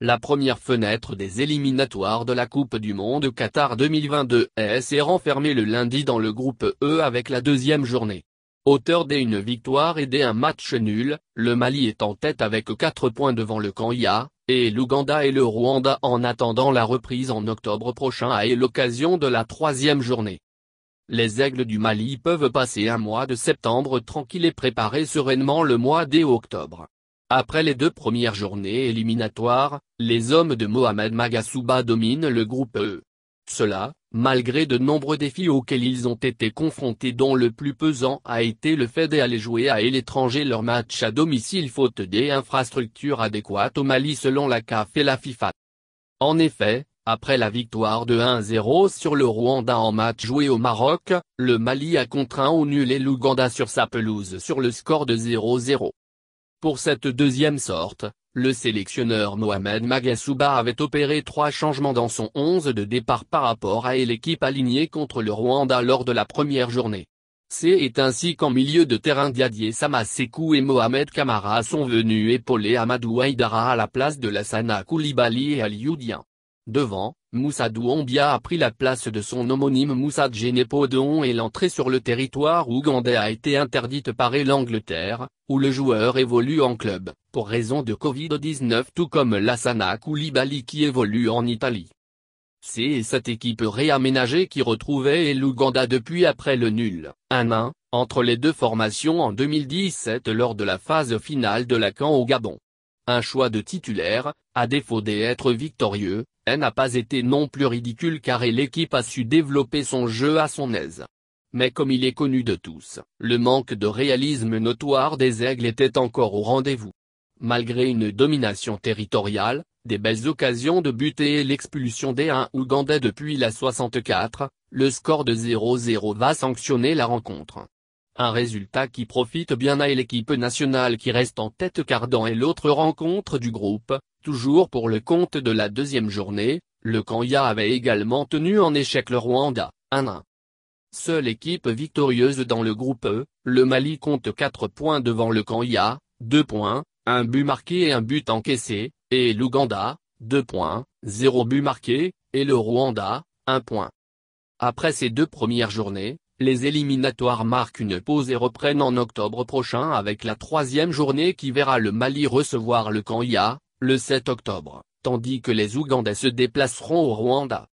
La première fenêtre des éliminatoires de la Coupe du Monde Qatar 2022 s'est renfermée le lundi dans le groupe E avec la deuxième journée. Auteur d'une victoire et d'un match nul, le Mali est en tête avec 4 points devant le Kenya, et l'Ouganda et le Rwanda en attendant la reprise en octobre prochain et l'occasion de la troisième journée. Les Aigles du Mali peuvent passer un mois de septembre tranquille et préparer sereinement le mois d'octobre. Après les 2 premières journées éliminatoires, les hommes de Mohamed Magasuba dominent le groupe E. Cela, malgré de nombreux défis auxquels ils ont été confrontés dont le plus pesant a été le fait d'aller jouer à l'étranger leur match à domicile faute d'infrastructures adéquates au Mali selon la CAF et la FIFA. En effet, après la victoire de 1-0 sur le Rwanda en match joué au Maroc, le Mali a contraint au nul et l'Ouganda sur sa pelouse sur le score de 0-0. Pour cette deuxième sorte, le sélectionneur Mohamed Magasuba avait opéré 3 changements dans son 11 de départ par rapport à l'équipe alignée contre le Rwanda lors de la première journée. C'est ainsi qu'en milieu de terrain Diadier Samasekou et Mohamed Kamara sont venus épauler Amadou Haïdara à la place de Lassana Coulibaly et Aliou Dieng. Devant, Moussa Doumbia a pris la place de son homonyme Moussa Djenepodon et l'entrée sur le territoire ougandais a été interdite par l'Angleterre, où le joueur évolue en club, pour raison de Covid-19 tout comme Lassana Coulibaly qui évolue en Italie. C'est cette équipe réaménagée qui retrouvait l'Ouganda depuis après le nul, 1-1, entre les deux formations en 2017 lors de la phase finale de la CAN au Gabon. Un choix de titulaire, à défaut d'être victorieux, n'a pas été non plus ridicule car l'équipe a su développer son jeu à son aise. Mais comme il est connu de tous, le manque de réalisme notoire des Aigles était encore au rendez-vous. Malgré une domination territoriale, des belles occasions de but et l'expulsion des 1 Ougandais depuis la 64, le score de 0-0 va sanctionner la rencontre. Un résultat qui profite bien à l'équipe nationale qui reste en tête car dans l'autre rencontre du groupe, toujours pour le compte de la deuxième journée, le Kenya avait également tenu en échec le Rwanda, 1-1. Seule équipe victorieuse dans le groupe E, le Mali compte 4 points devant le Kenya, 2 points, 1 but marqué et 1 but encaissé, et l'Ouganda, 2 points, 0 but marqué, et le Rwanda, 1 point. Après ces 2 premières journées, les éliminatoires marquent une pause et reprennent en octobre prochain avec la 3e journée qui verra le Mali recevoir le Kenya, le 7 octobre, tandis que les Ougandais se déplaceront au Rwanda.